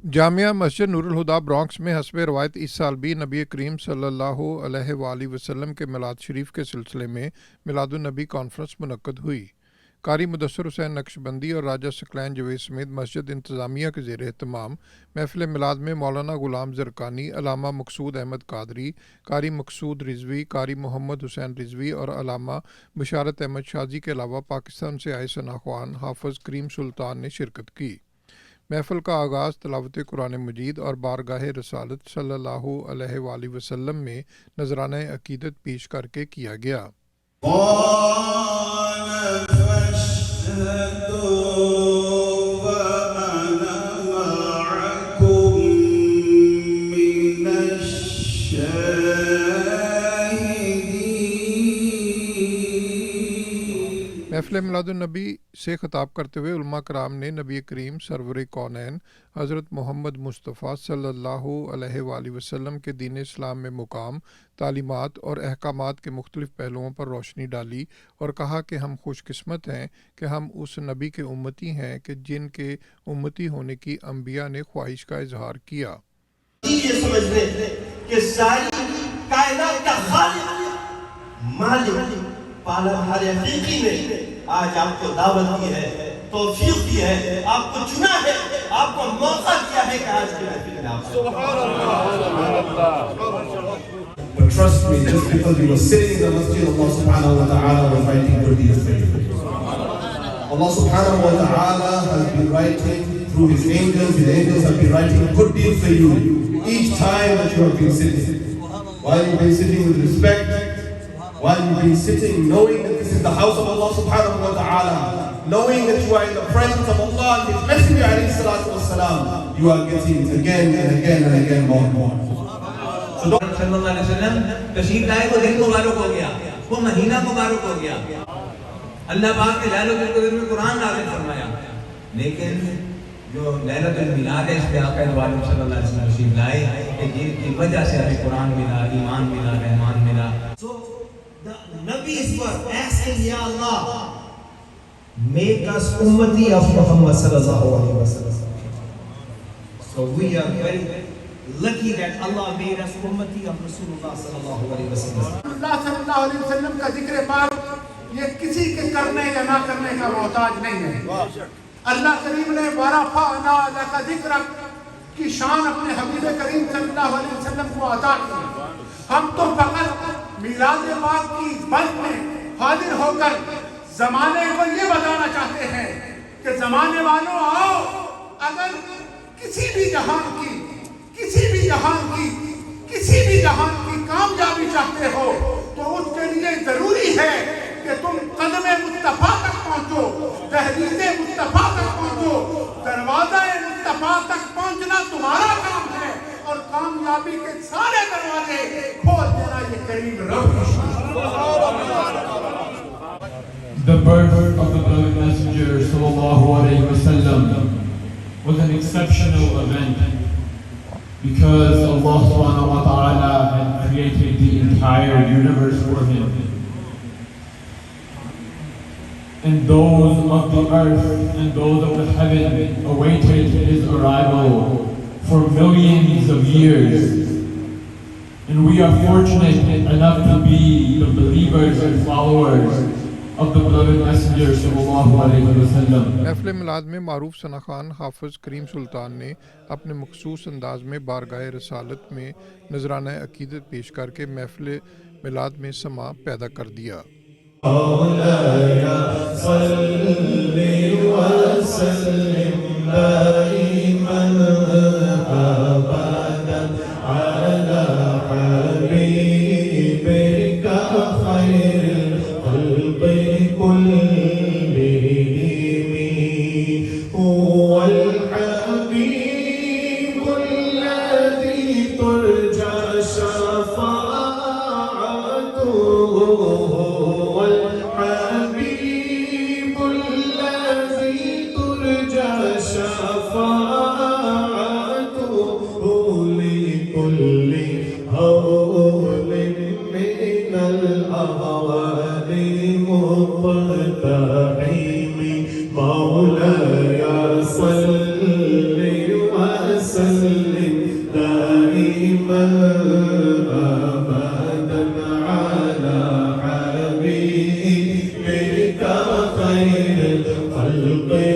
जामिया मस्जिद नूरुल हुदा Bronx में हस्ब रवायत इस साल भी नबी करीम सल्लल्लाहु अलैहि वसल्लम के मिलाद शरीफ के सिलसिले में मिलादुन नबी कॉन्फ्रेंस मुनक्कद हुई। कारी मुदस्सर हुसैन नक्शबंदी और राजा सकलैन जवेद समेत मस्जिद इंतज़ामिया के ज़ेर एहतमाम महफिल मिलाद में मौलाना गुलाम ज़रकानी, अलामा मकसूद अहमद कादरी, कारी मकसूद रिजवी, कारी मोहम्मद हुसैन रिजवी और अलामा बशारत अहमद शाजी के अलावा पाकिस्तान से आए सनाख्वान हाफिज़ करीम सुल्तान ने शिरकत की। महफिल का आगाज़ तिलावत कुरान मजीद और बारगाह रसालत सल्लल्लाहु अलैहि वसल्लम में नजराना अकीदत पेश करके किया गया। महफिल मिलादुन्नबी से ख़िताब करते हुए उलमा कराम ने नबी करीम सरवर कौनैन हज़रत मोहम्मद मुस्तफ़ा सल्लल्लाहु अलैहि वसल्लम के दीन इस्लाम में मुकाम, तालीमात और अहकामात के मुख्तलिफ़ पहलुओं पर रोशनी डाली और कहा कि हम खुशकिस्मत हैं कि हम उस नबी के उम्मती हैं कि जिनके उम्मती होने की अम्बिया ने ख्वाहिश का इजहार किया। ये समझने कि सारी कायनात का खालिक मालिक पालनहार हकीकी ने आज आपको दावत दी है, तौफीक दी है, आपको चुना है, आपको मौका दिया है कि आज की महफिल में आप सुभान अल्लाह। But trust me, just because you were sitting in the masjid, Allah subhanahu wa ta'ala was writing good deeds for you. Allah subhanahu wa ta'ala has been writing through His angels have been writing good deeds for you each time that you have been sitting. While you've been sitting with respect, while you've been sitting knowing that this is the house of Allah subhanahu wa ta'ala, knowing that you are in the presence of Allah and His Messenger alayhi salatu wasalam, you are getting again and again and again more and more. So don't सल्लल्लाहु अलैहि वसल्लम तशरीफ लाए, वो दिन मुबारक हो गया, वो महीना मुबारक हो गया, अल्लाह पाक ने लैलतुल क़द्र में कुरान नाज़िल फरमाया। लेकिन जो लैलतुल मिलाद है, इस पे आका दो आलम सल्लल्लाहु अलैहि वसल्लम तशरीफ लाए कि जिनकी वजह से हमें कुरान मिला, ईमान मिला, रहमान मिला। So the Nabis were asking, Ya Allah, make us ummati of Muhammad sallallahu alaihi wasallam. So we are very lucky that Allah made us ummati of Rasulullah sallallahu alaihi wasallam. Allah sallallahu alaihi wasallam का जिक्र पाक ये किसी के करने या ना करने का मोहताज नहीं है। अल्लाह करीम ने वरफ़अना लका ज़िक्रक की शान अपने हबीब करीम सल्लल्लाहु अलैहि वसल्लम को अता की। हम तो फकत मिलाद पाक की बंद में हाजिर होकर जमाने को ये बताना चाहते हैं कि जमाने वालों आओ, अगर किसी भी जहान की कामयाबी चाहते हो तो उसके लिए जरूरी है कि तुम कदम मुस्तफा तक पहुंचो, दहलीज़े मुस्तफा तक पहुंचो। दरवाज़ा मुस्तफा तक पहुंचना तुम्हारा काम है और कामयाबी के सारे दरवाजे खोल देना ये करीम रब। The birth of the beloved Messenger sallallahu alaihi wasallam was an exceptional event because Allah subhanahu wa ta'ala had created the entire universe for him. And those of the earth and those of the heaven awaited his arrival for millions of years. And we are fortunate enough to be the believers and followers of the beloved Messenger sallallahu alaihi wasallam. महफिल मिलाद में मारूफ सनाखान हाफिज़ करीम सुल्तान ने अपने मखसूस अंदाज में बारगाह रसालत में नजराना अकीदत पेश करके महफिल मिलाद में समा पैदा कर दिया। الحبيب الذي ترجى شفاعته وسلم دائما أبدا على حبيبك خير الخلق